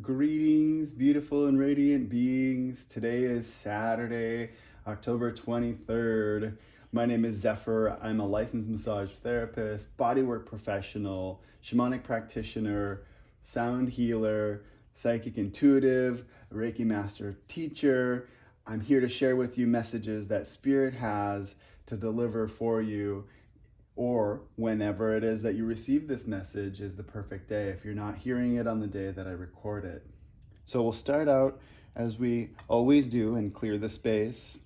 Greetings, beautiful and radiant beings. Today is Saturday, October 23rd. My name is Zephyr. I'm a licensed massage therapist, bodywork professional, shamanic practitioner, sound healer, psychic intuitive, Reiki master teacher. I'm here to share with you messages that Spirit has to deliver for you, or whenever it is that you receive this message is the perfect day if you're not hearing it on the day that I record it. So we'll start out as we always do and clear the space.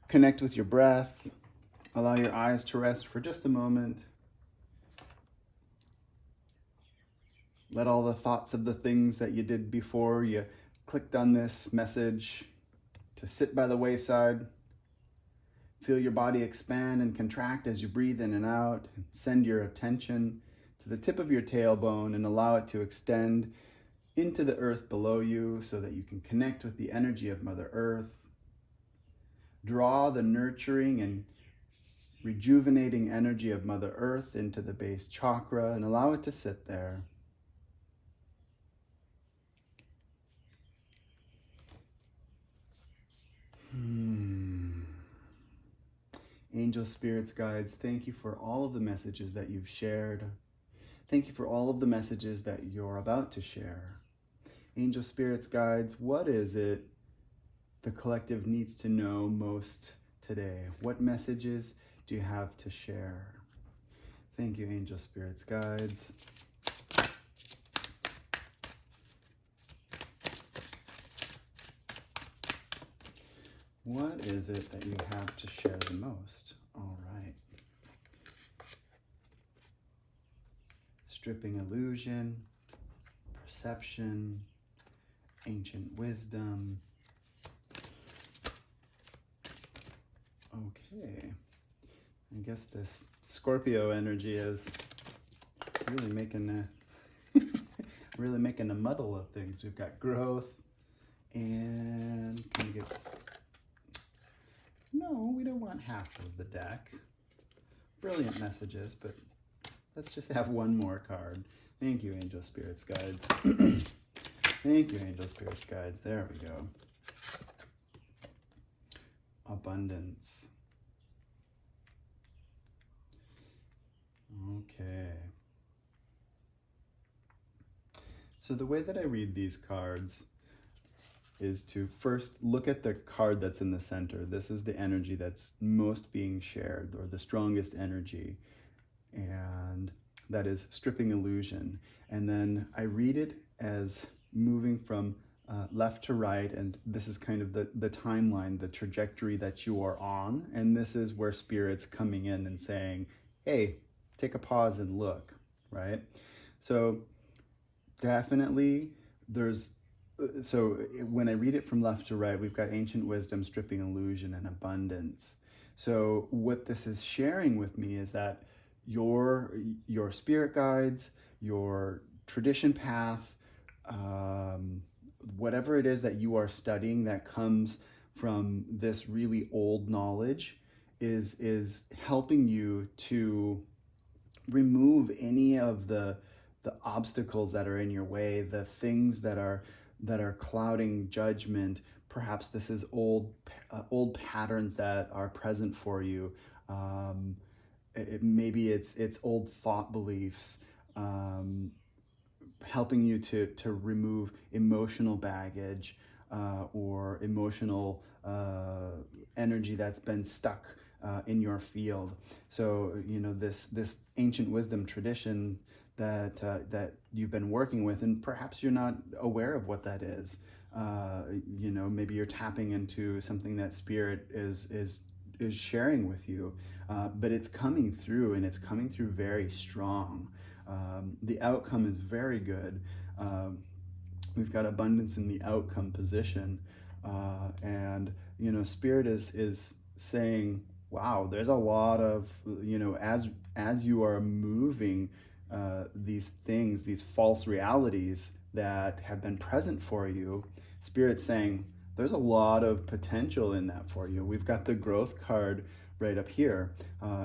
Connect with your breath. Allow your eyes to rest for just a moment. Let all the thoughts of the things that you did before you clicked on this message to sit by the wayside. Feel your body expand and contract as you breathe in and out. Send your attention to the tip of your tailbone and allow it to extend into the earth below you so that you can connect with the energy of Mother Earth. Draw the nurturing and rejuvenating energy of Mother Earth into the base chakra and allow it to sit there. Angels, spirits, guides, thank you for all of the messages that you've shared. Thank you for all of the messages that you're about to share. Angels, spirits, guides, what is it the collective needs to know most today? What messages do you have to share? Thank you, angels, spirits, guides. What is it that you have to share the most? All right. Stripping illusion, perception, ancient wisdom. Okay. I guess this Scorpio energy is really making really making a muddle of things. We've got growth and can we get... No, we don't want half of the deck. Brilliant messages, but let's just have one more card. Thank you, angel spirits, guides. Thank you, angel spirits, guides. There we go. Abundance. Okay. So the way that I read these cards is to first look at the card that's in the center. This is the energy that's most being shared, or the strongest energy, and that is stripping illusion. And then I read it as moving from left to right, and this is kind of the timeline, the trajectory that you are on, and this is where Spirit's coming in and saying, hey, take a pause and look, right? So definitely so when I read it from left to right, we've got ancient wisdom, stripping illusion, and abundance. So what this is sharing with me is that your spirit guides, your tradition path, whatever it is that you are studying that comes from this really old knowledge is helping you to remove any of the obstacles that are in your way, the things that are clouding judgment. Perhaps this is old patterns that are present for you. Maybe it's old thought beliefs, helping you to remove emotional baggage or emotional energy that's been stuck in your field. So this ancient wisdom tradition that you've been working with, and perhaps you're not aware of what that is. Maybe you're tapping into something that Spirit is sharing with you, but it's coming through, and it's coming through very strong. The outcome is very good. We've got abundance in the outcome position, and Spirit is saying, wow, there's a lot of, as you are moving these things, these false realities that have been present for you, Spirit's saying there's a lot of potential in that for you. We've got the growth card right up here.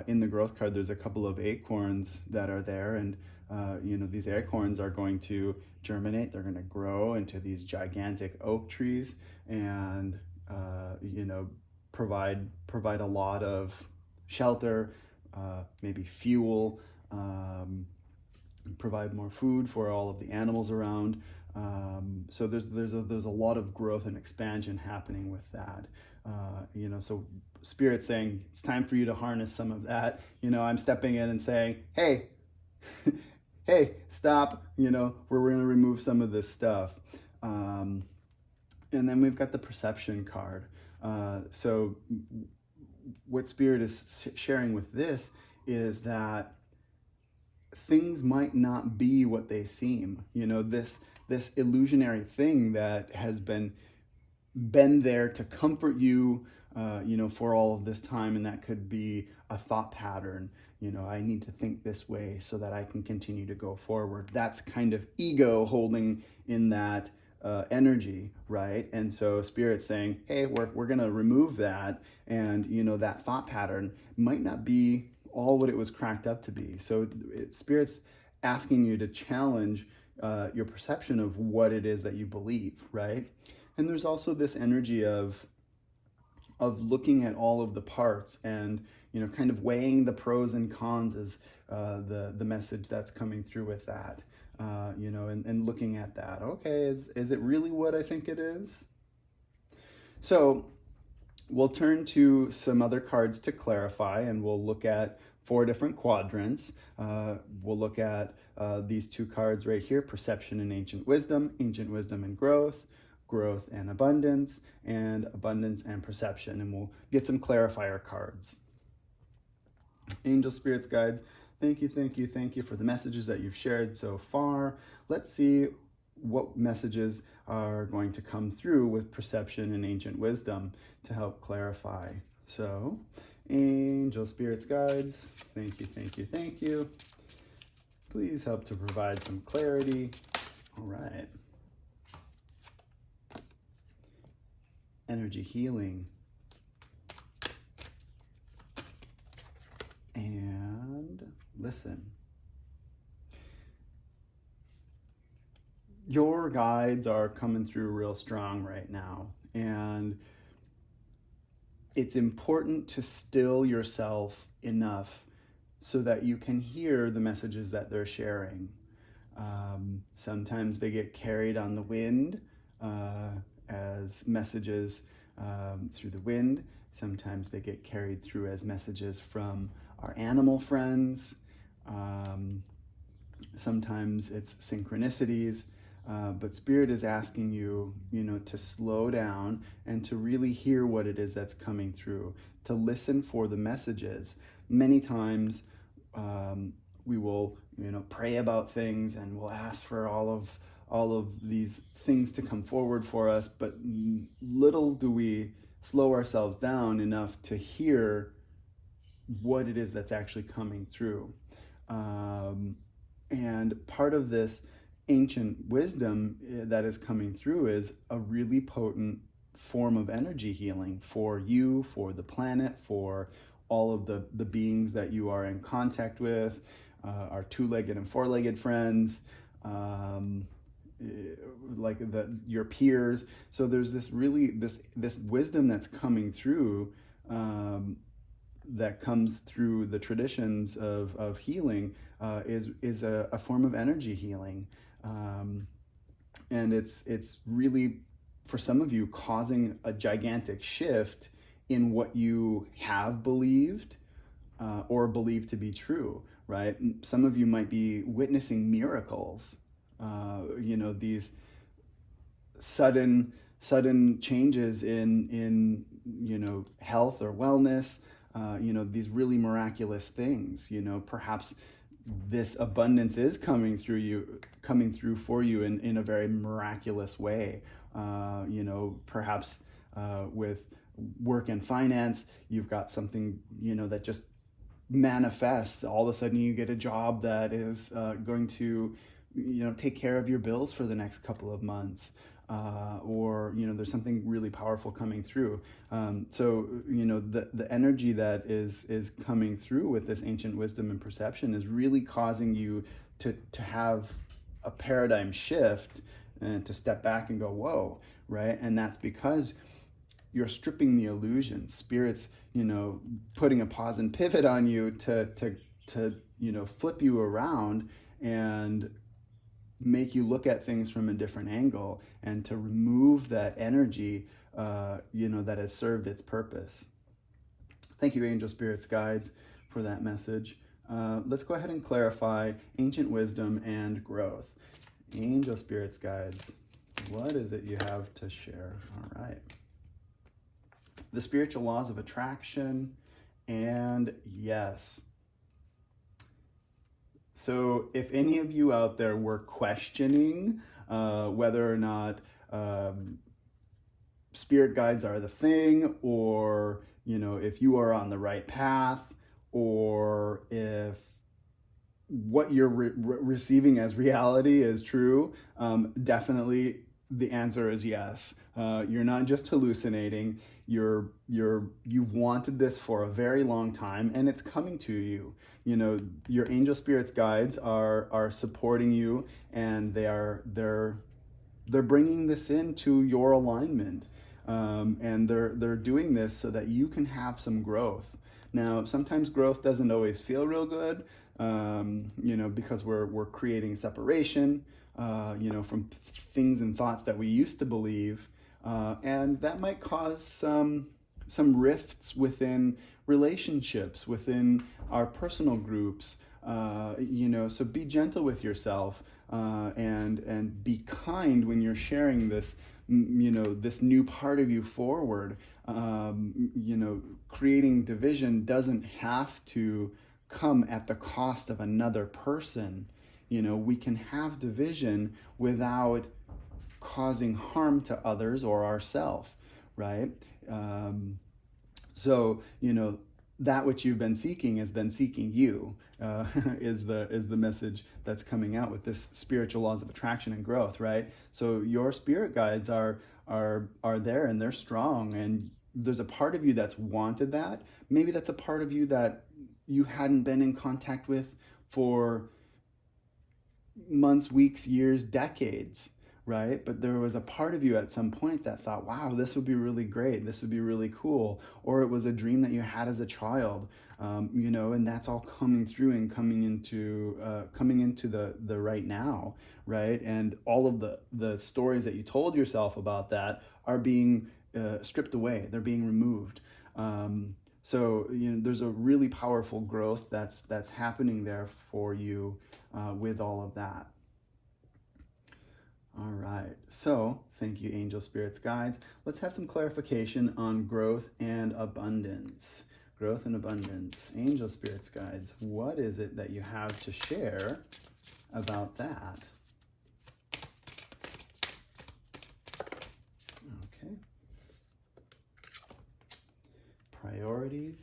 In the growth card, there's a couple of acorns that are there, and these acorns are going to germinate. They're going to grow into these gigantic oak trees, and provide a lot of shelter, maybe fuel, provide more food for all of the animals around. So there's a lot of growth and expansion happening with that. So Spirit's saying it's time for you to harness some of that. I'm stepping in and saying, hey, hey, stop. We're going to remove some of this stuff. And then we've got the perception card. So what Spirit is sharing with this is that things might not be what they seem. This illusionary thing that has been there to comfort you, for all of this time, and that could be a thought pattern. I need to think this way so that I can continue to go forward. That's kind of ego holding in that energy, right? And so Spirit's saying, hey, we're going to remove that, and that thought pattern might not be all what it was cracked up to be. So Spirit's asking you to challenge your perception of what it is that you believe, right? And there's also this energy of looking at all of the parts and kind of weighing the pros and cons is the message that's coming through with that. And looking at that. Okay, is it really what I think it is? So we'll turn to some other cards to clarify, and we'll look at 4 different quadrants. We'll look at these 2 cards right here, Perception and Ancient Wisdom and Growth, Growth and Abundance and Perception, and we'll get some clarifier cards. Angel, Spirits, Guides, thank you for the messages that you've shared so far. Let's see what messages are going to come through with Perception and Ancient Wisdom to help clarify. So, Angel, Spirits, Guides, thank you. Please help to provide some clarity. All right. Energy healing. And listen. Your guides are coming through real strong right now, and it's important to still yourself enough so that you can hear the messages that they're sharing. Sometimes they get carried on the wind as messages through the wind. Sometimes they get carried through as messages from our animal friends. Sometimes it's synchronicities. But Spirit is asking you, to slow down and to really hear what it is that's coming through, to listen for the messages. Many times we will, pray about things, and we'll ask for all of these things to come forward for us, but little do we slow ourselves down enough to hear what it is that's actually coming through. And part of this ancient wisdom that is coming through is a really potent form of energy healing for you, for the planet, for all of the beings that you are in contact with, our 2-legged and 4-legged friends, like your peers. So there's this wisdom that's coming through, that comes through the traditions of healing, is a form of energy healing. And it's really, for some of you, causing a gigantic shift in what you have believed or believe to be true, right? Some of you might be witnessing miracles, these sudden changes in health or wellness, these really miraculous things. Perhaps this abundance is coming through for you in a very miraculous way. Perhaps with work and finance, you've got something, that just manifests. All of a sudden you get a job that is going to, take care of your bills for the next couple of months. Or there's something really powerful coming through. So the energy that is coming through with this ancient wisdom and perception is really causing you to have a paradigm shift and to step back and go, whoa, right? And that's because you're stripping the illusion. Spirit's, putting a pause and pivot on you to flip you around and make you look at things from a different angle, and to remove that energy, that has served its purpose. Thank you, angel spirits, guides, for that message. Let's go ahead and clarify ancient wisdom and growth. Angel spirits, guides, what is it you have to share? All right. The spiritual laws of attraction, and yes. So if any of you out there were questioning whether or not spirit guides are the thing, or if you are on the right path, or if what you're receiving as reality is true, definitely the answer is yes. You're not just hallucinating. You've wanted this for a very long time, and it's coming to you. Your angel spirits guides are supporting you, and they're bringing this into your alignment, and they're doing this so that you can have some growth. Now, sometimes growth doesn't always feel real good, because we're creating separation, from things and thoughts that we used to believe, and that might cause some rifts within relationships, within our personal groups. So be gentle with yourself, and be kind when you're sharing this, this new part of you forward. Creating division doesn't have to come at the cost of another person. We can have division without causing harm to others or ourselves, right? So, that which you've been seeking has been seeking you, is the message that's coming out with this spiritual laws of attraction and growth, right? So your spirit guides are there, and they're strong, and there's a part of you that's wanted that. Maybe that's a part of you that you hadn't been in contact with for months, weeks, years, decades, right? But there was a part of you at some point that thought, wow, this would be really great. This would be really cool. Or it was a dream that you had as a child, and that's all coming through and coming into the right now, right? And all of the stories that you told yourself about that are being stripped away. They're being removed. So there's a really powerful growth that's happening there for you with all of that. All right, so thank you, angel spirits guides. Let's have some clarification on growth and abundance. Growth and abundance. Angel spirits guides, what is it that you have to share about that? Okay. Priorities.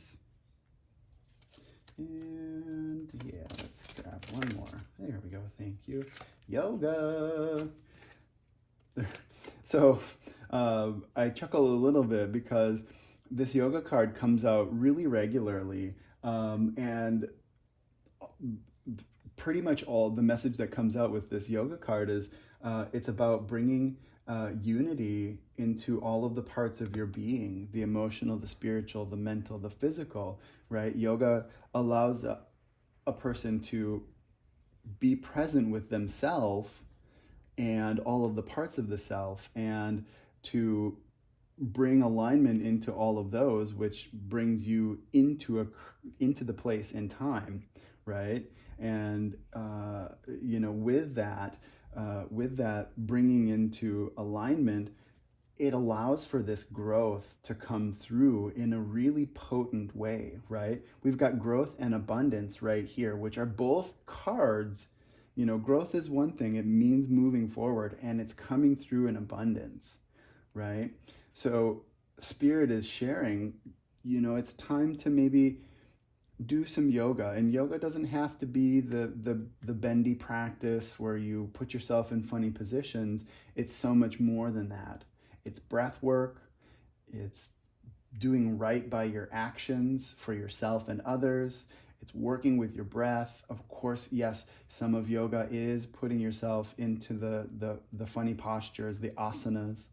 And yeah, let's grab one more. There we go, thank you. Yoga. So I chuckle a little bit because this yoga card comes out really regularly, and pretty much all the message that comes out with this yoga card is it's about bringing unity into all of the parts of your being, the emotional, the spiritual, the mental, the physical, right? Yoga allows a person to be present with themselves and all of the parts of the self, and to bring alignment into all of those, which brings you into the place in time, right? And with that bringing into alignment, it allows for this growth to come through in a really potent way, right? We've got growth and abundance right here, which are both cards. Growth is one thing, it means moving forward, and it's coming through in abundance, right? So Spirit is sharing, it's time to maybe do some yoga. And yoga doesn't have to be the bendy practice where you put yourself in funny positions. It's so much more than that. It's breath work, it's doing right by your actions for yourself and others. It's working with your breath. Of course, yes, some of yoga is putting yourself into the funny postures, the asanas.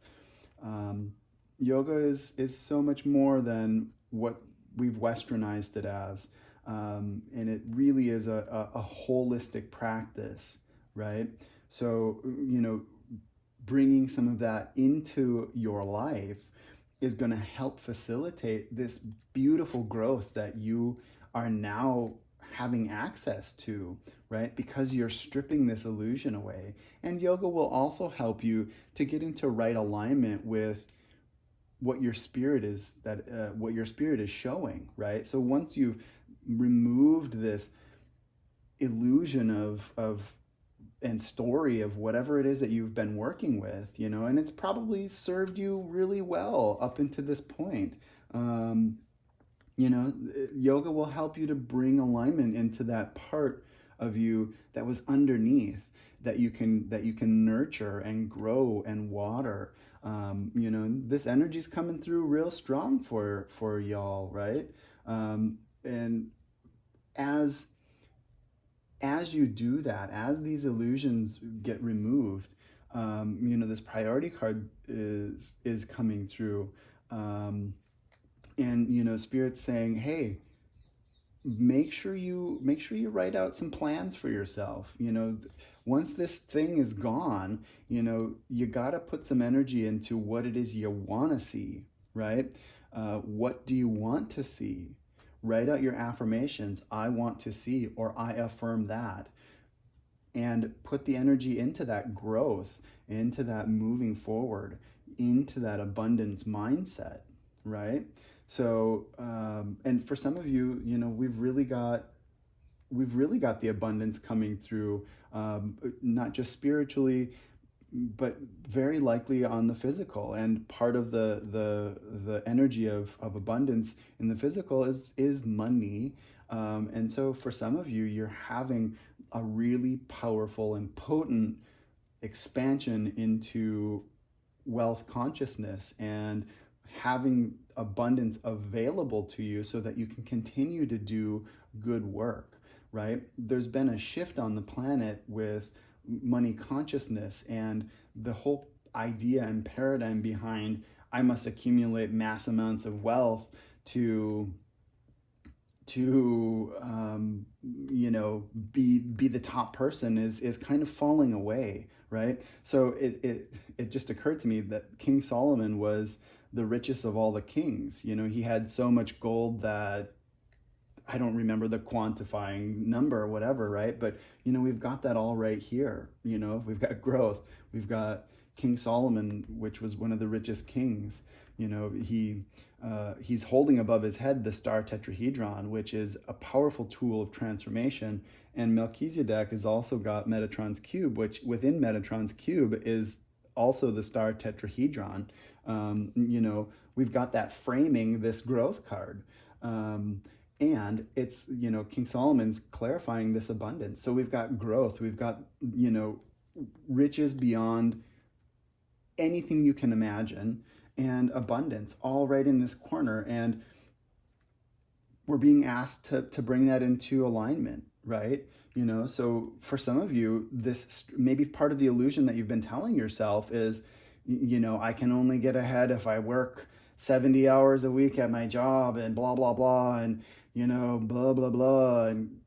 Um, Yoga is so much more than what we've westernized it as. And it really is a holistic practice, right? So, bringing some of that into your life is going to help facilitate this beautiful growth that you are now having access to, right? Because you're stripping this illusion away. And yoga will also help you to get into right alignment with what your spirit is what your spirit is showing, right? So once you've removed this illusion of and story of whatever it is that you've been working with, and it's probably served you really well up until this point. Um, Yoga will help you to bring alignment into that part of you that was underneath, that you can nurture and grow and water. This energy's coming through real strong for y'all, right? And as you do that, as these illusions get removed, this priority card is coming through, and Spirit's saying, hey, make sure you write out some plans for yourself. Once this thing is gone, you got to put some energy into what it is you want to see, right? What do you want to see? Write out your affirmations. I want to see, or I affirm that. And put the energy into that growth, into that moving forward, into that abundance mindset, right? So, and for some of you, we've really got the abundance coming through, not just spiritually, but very likely on the physical. And part of the energy of abundance in the physical is money. And so for some of you, you're having a really powerful and potent expansion into wealth consciousness and having abundance available to you so that you can continue to do good work, right? There's been a shift on the planet with money consciousness and the whole idea and paradigm behind I must accumulate mass amounts of wealth to be the top person is kind of falling away, right? So it just occurred to me that King Solomon was the richest of all the kings. He had so much gold that I don't remember the quantifying number or whatever, right? But we've got that all right here. We've got growth. We've got King Solomon, which was one of the richest kings. He's holding above his head the star tetrahedron, which is a powerful tool of transformation. And Melchizedek has also got Metatron's cube, which within Metatron's cube is also the star tetrahedron. We've got that framing this growth card. And it's, King Solomon's clarifying this abundance. So we've got growth, we've got, riches beyond anything you can imagine, and abundance all right in this corner. And we're being asked to bring that into alignment, right? So for some of you, this maybe part of the illusion that you've been telling yourself is, I can only get ahead if I work 70 hours a week at my job and blah, blah, blah, and, blah, blah, blah. And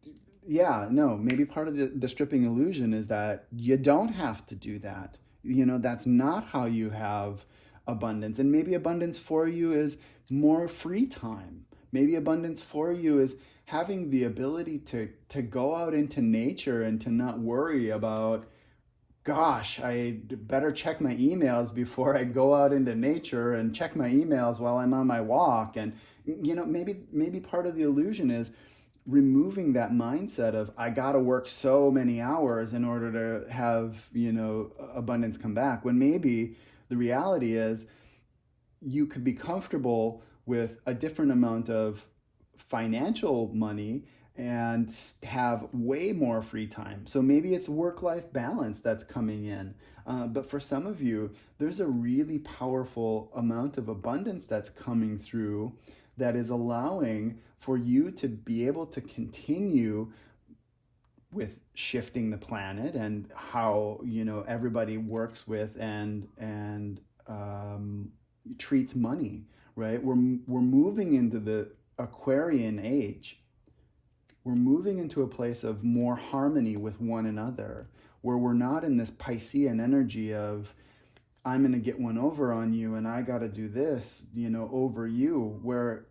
yeah, no, maybe part of the stripping illusion is that you don't have to do that. That's not how you have abundance. And maybe abundance for you is more free time. Maybe abundance for you is having the ability to go out into nature and to not worry about, gosh, I better check my emails before I go out into nature and check my emails while I'm on my walk. And, maybe part of the illusion is removing that mindset of I got to work so many hours in order to have, abundance come back, when maybe the reality is you could be comfortable with a different amount of financial money and have way more free time. So maybe it's work-life balance that's coming in. But for some of you, there's a really powerful amount of abundance that's coming through that is allowing for you to be able to continue with shifting the planet and how, you know, everybody works with and treats money, right? We're moving into the Aquarian age. We're moving into a place of more harmony with one another, where we're not in this Piscean energy of, I'm going to get one over on you and I got to do this, you know, over you, where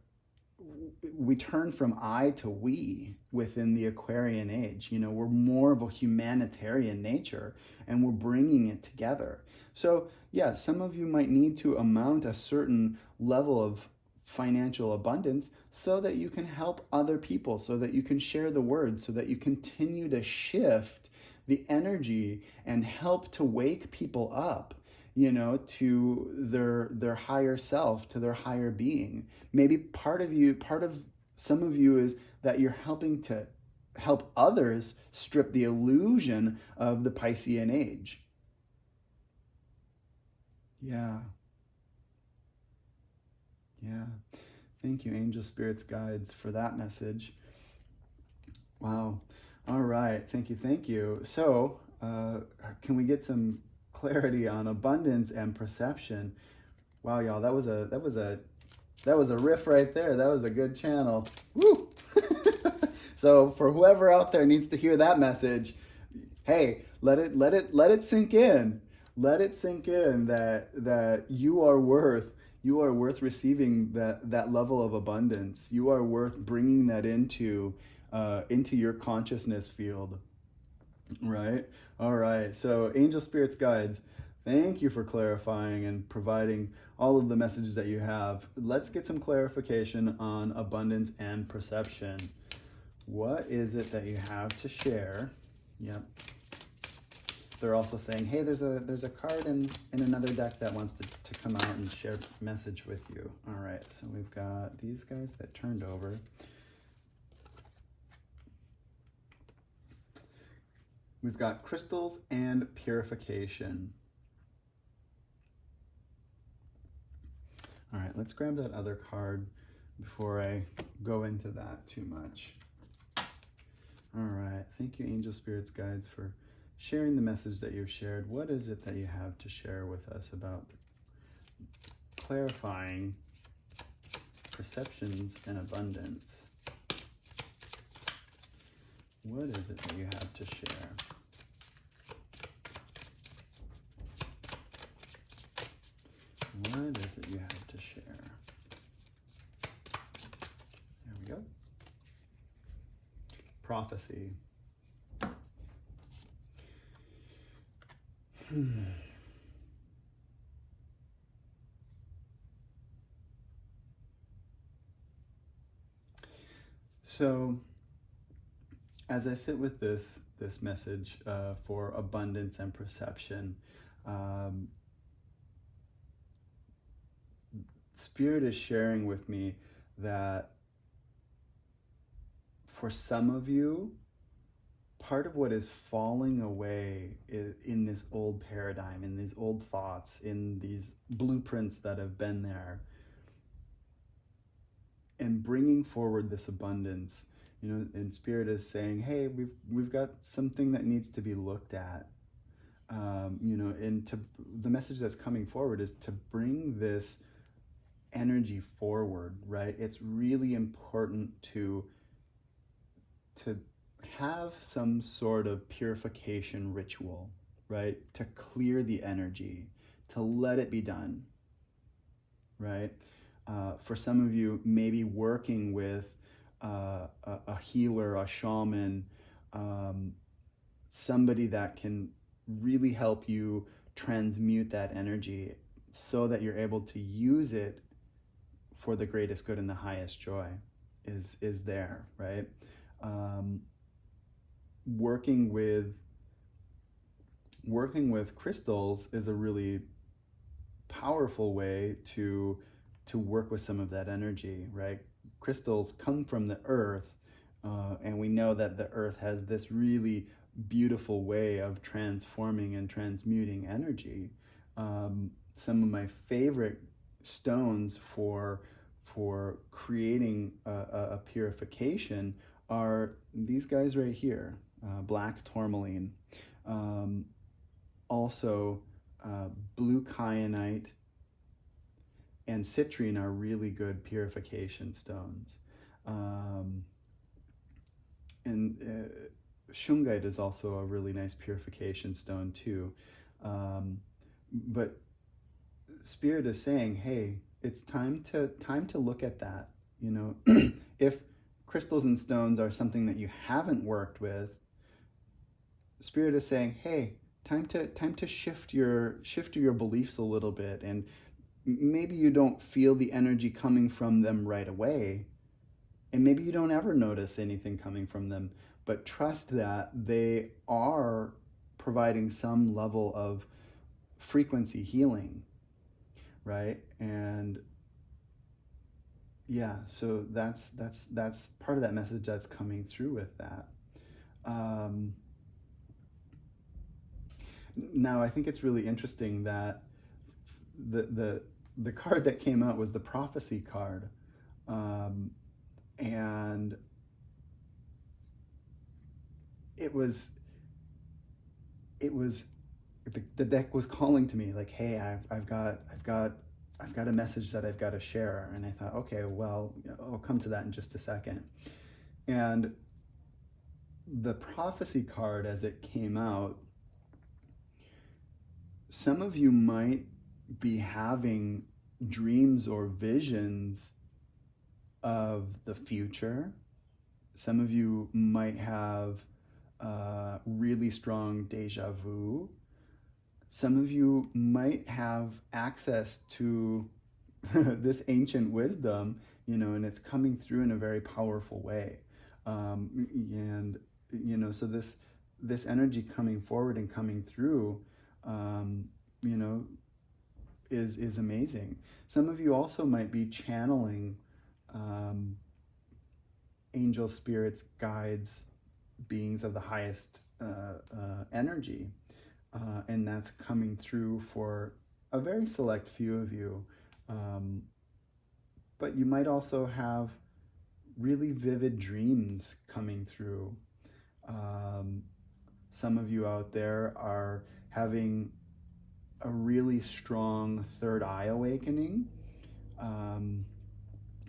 we turn from I to we within the Aquarian age. You know, we're more of a humanitarian nature and we're bringing it together. So, yeah, some of you might need to amount a certain level of financial abundance so that you can help other people, so that you can share the word, so that you continue to shift the energy and help to wake people up, you know, to their higher self, to their higher being. Maybe part of some of you is that you're helping to help others strip the illusion of the Piscean age. Yeah. Yeah. Thank you, angel spirits, guides, for that message. Wow. All right. Thank you. Thank you. So, can we get some clarity on abundance and perception? Wow, y'all, that was a riff right there. That was a good channel. Woo! So for whoever out there needs to hear that message, hey, let it sink in. Let it sink in that you are worth receiving that level of abundance. You are worth bringing that into your consciousness field. Right? All right. So, angel spirits, guides, thank you for clarifying and providing all of the messages that you have. Let's get some clarification on abundance and perception. What is it that you have to share? Yep. They're also saying, hey, there's a card in another deck that wants to come out and share a message with you. All right. So we've got these guys that turned over. We've got crystals and purification. All right, let's grab that other card before I go into that too much. All right, thank you, angel spirits, guides, for sharing the message that you've shared. What is it that you have to share with us about clarifying perceptions and abundance? What is it that you have to share? What is it you have to share? There we go. Prophecy. So, as I sit with this message for abundance and perception, Spirit is sharing with me that for some of you, part of what is falling away in this old paradigm, in these old thoughts, in these blueprints that have been there, and bringing forward this abundance, you know, and Spirit is saying, hey, we've got something that needs to be looked at, you know, and the message that's coming forward is to bring this energy forward, right? It's really important to have some sort of purification ritual, right? To clear the energy, to let it be done, right? For some of you, maybe working with a healer, a shaman, somebody that can really help you transmute that energy so that you're able to use it for the greatest good and the highest joy is there, right? Working with crystals is a really powerful way to work with some of that energy, right? Crystals come from the earth, and we know that the earth has this really beautiful way of transforming and transmuting energy. Some of my favorite stones for for creating a purification are these guys right here, black tourmaline. Also, blue kyanite and citrine are really good purification stones. And shungite is also a really nice purification stone too. But Spirit is saying, hey, it's time to look at that. You know, if crystals and stones are something that you haven't worked with, Spirit is saying, hey, time to shift your beliefs a little bit, and maybe you don't feel the energy coming from them right away, and maybe you don't ever notice anything coming from them, but trust that they are providing some level of frequency healing, right? And yeah, so that's part of that message that's coming through with that. Now, I think it's really interesting that the card that came out was the prophecy card, and it was the deck was calling to me like, hey, I've got a message that I've got to share. And I thought, okay, well, I'll come to that in just a second. And the prophecy card, as it came out, some of you might be having dreams or visions of the future. Some of you might have really strong deja vu. Some of you might have access to this ancient wisdom, and it's coming through in a very powerful way. And, so this energy coming forward and coming through, is amazing. Some of you also might be channeling angel spirits, guides, beings of the highest energy. And that's coming through for a very select few of you. But you might also have really vivid dreams coming through. Some of you out there are having a really strong third eye awakening.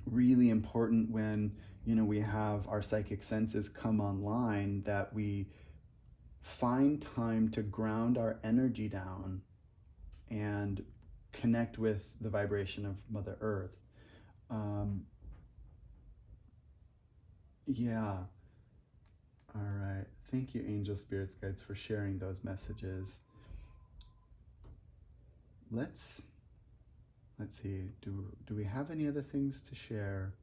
Really important when, we have our psychic senses come online, that we find time to ground our energy down and connect with the vibration of Mother Earth. Yeah. All right. Thank you, angel spirits, guides, for sharing those messages. Let's see. Do we have any other things to share?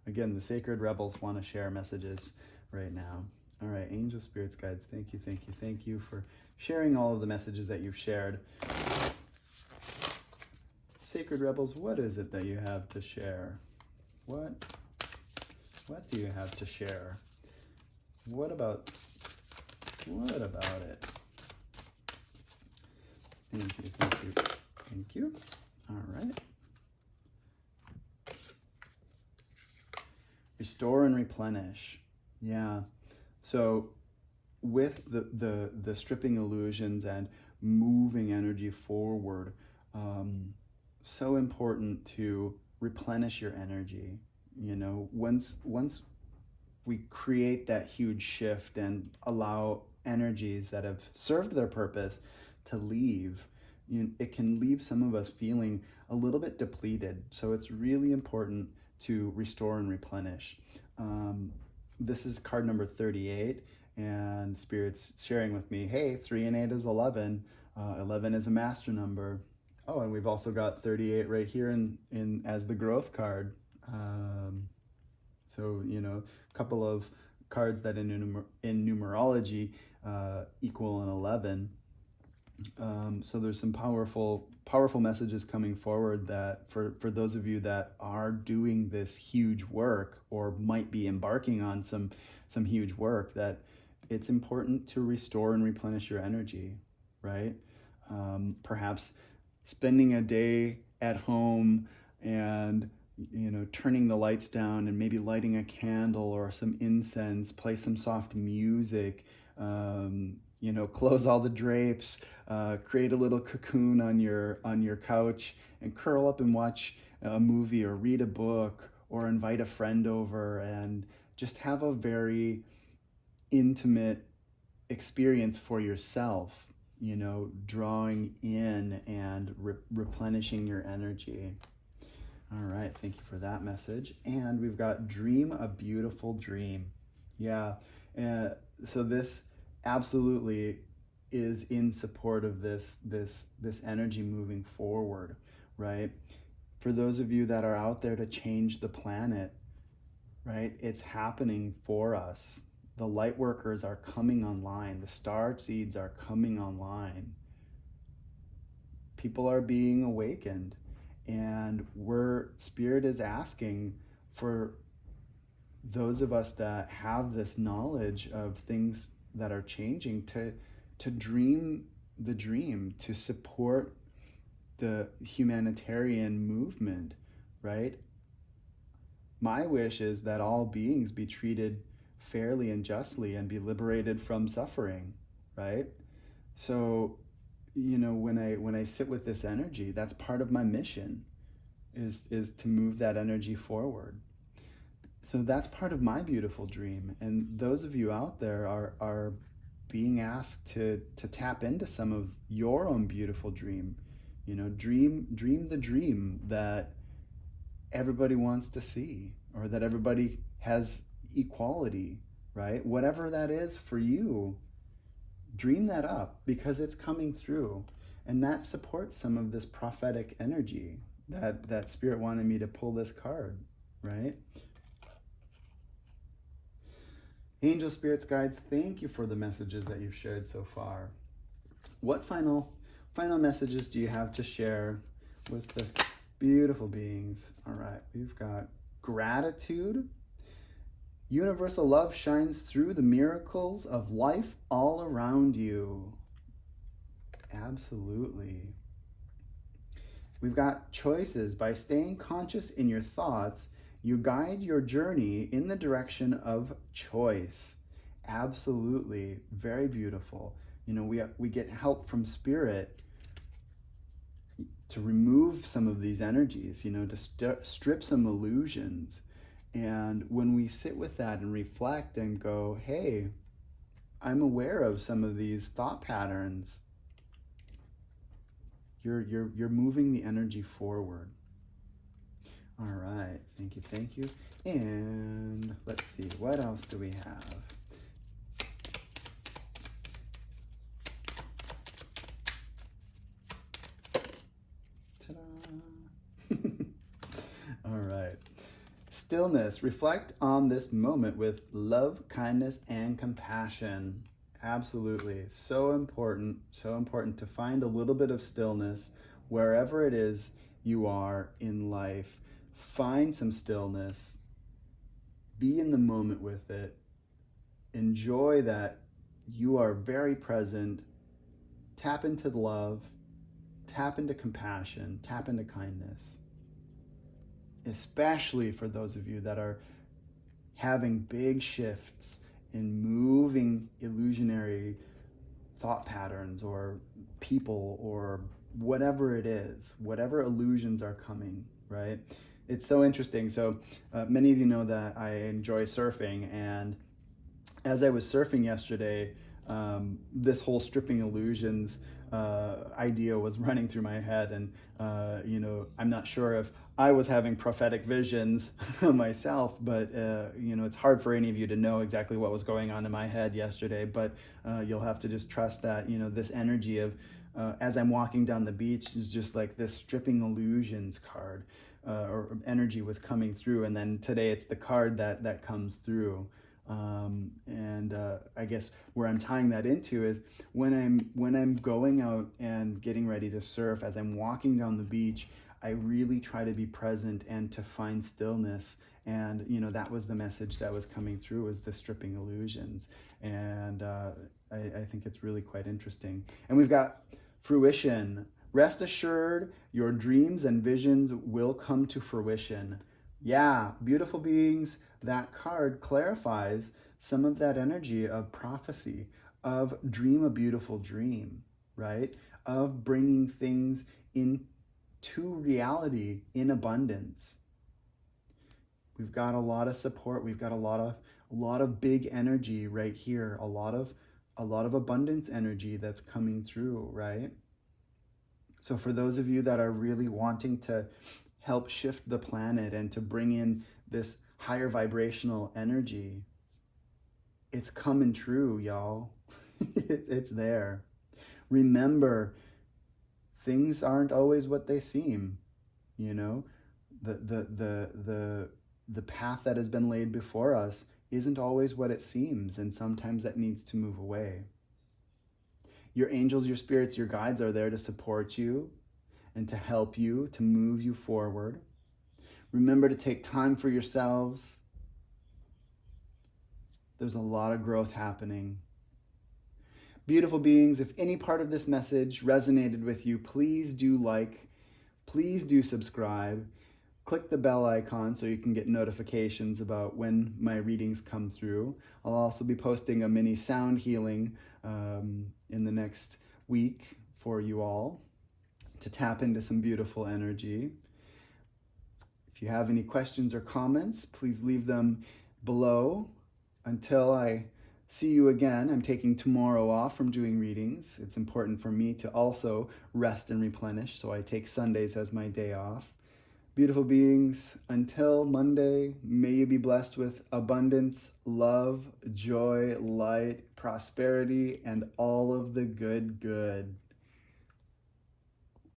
Again, the sacred rebels want to share messages right now. All right, angel spirits, guides, thank you for sharing all of the messages that you've shared. Sacred rebels, what is it that you have to share? What do you have to share? What about it? Thank you. All right. Restore and replenish. Yeah. So with the stripping illusions and moving energy forward, so important to replenish your energy. Once we create that huge shift and allow energies that have served their purpose to leave, it can leave some of us feeling a little bit depleted. So it's really important to restore and replenish. This is card number 38, and Spirit's sharing with me, hey, 3 and 8 is 11. 11 is a master number. Oh, and we've also got 38 right here in as the growth card. So, a couple of cards that in numerology equal an 11. So there's some powerful messages coming forward that for those of you that are doing this huge work or might be embarking on some huge work, that it's important to restore and replenish your energy, right? Perhaps spending a day at home and turning the lights down and maybe lighting a candle or some incense, play some soft music, close all the drapes, create a little cocoon on your couch and curl up and watch a movie or read a book or invite a friend over and just have a very intimate experience for yourself, drawing in and replenishing your energy. All right, thank you for that message. And we've got dream a beautiful dream. Yeah, so this absolutely is in support of this energy moving forward, right? For those of you that are out there to change the planet, right? It's happening for us. The light workers are coming online. The star seeds are coming online. People are being awakened. And Spirit is asking for those of us that have this knowledge of things that are changing to dream the dream, to support the humanitarian movement, right? My wish is that all beings be treated fairly and justly and be liberated from suffering, right? So, when I sit with this energy, that's part of my mission, is to move that energy forward. So that's part of my beautiful dream. And those of you out there are being asked to tap into some of your own beautiful dream. Dream the dream that everybody wants to see, or that everybody has equality, right? Whatever that is for you, dream that up, because it's coming through. And that supports some of this prophetic energy that Spirit wanted me to pull this card, right? Angel, spirits, guides, thank you for the messages that you've shared so far. What final messages do you have to share with the beautiful beings? All right, we've got gratitude. Universal love shines through the miracles of life all around you. Absolutely. We've got choices. By staying conscious in your thoughts, you guide your journey in the direction of choice. Absolutely. Very beautiful. We get help from Spirit to remove some of these energies, to strip some illusions. And when we sit with that and reflect and go, hey, I'm aware of some of these thought patterns, you're moving the energy forward. All right, thank you. And let's see, what else do we have? Ta-da! All right. Stillness. Reflect on this moment with love, kindness, and compassion. Absolutely. So important to find a little bit of stillness wherever it is you are in life. Find some stillness. Be in the moment with it. Enjoy that you are very present. Tap into love. Tap into compassion. Tap into kindness. Especially for those of you that are having big shifts in moving illusionary thought patterns or people or whatever it is, whatever illusions are coming, right? It's so interesting. So many of you know that I enjoy surfing, and as I was surfing yesterday, this whole stripping illusions idea was running through my head, and I'm not sure if I was having prophetic visions myself, but it's hard for any of you to know exactly what was going on in my head yesterday, but you'll have to just trust that this energy of as I'm walking down the beach is just like this stripping illusions card or energy was coming through, and then today it's the card that comes through. I guess where I'm tying that into is when I'm going out and getting ready to surf, as I'm walking down the beach, I really try to be present and to find stillness. And that was the message that was coming through, was the stripping illusions. And I think it's really quite interesting. And we've got fruition. Rest assured, your dreams and visions will come to fruition. Yeah, beautiful beings, that card clarifies some of that energy of prophecy, of dream a beautiful dream, right? Of bringing things into reality in abundance. We've got a lot of support. We've got a lot of big energy right here. A lot of abundance energy that's coming through, right? So for those of you that are really wanting to help shift the planet and to bring in this higher vibrational energy, it's coming true, y'all. It's there. Remember, things aren't always what they seem, you know? The path that has been laid before us isn't always what it seems, and sometimes that needs to move away. Your angels, your spirits, your guides are there to support you and to help you, to move you forward. Remember to take time for yourselves. There's a lot of growth happening. Beautiful beings, if any part of this message resonated with you, please do like, please do subscribe. Click the bell icon so you can get notifications about when my readings come through. I'll also be posting a mini sound healing in the next week for you all to tap into some beautiful energy. If you have any questions or comments, please leave them below. Until I see you again, I'm taking tomorrow off from doing readings. It's important for me to also rest and replenish, so I take Sundays as my day off. Beautiful beings, until Monday, may you be blessed with abundance, love, joy, light, prosperity, and all of the good.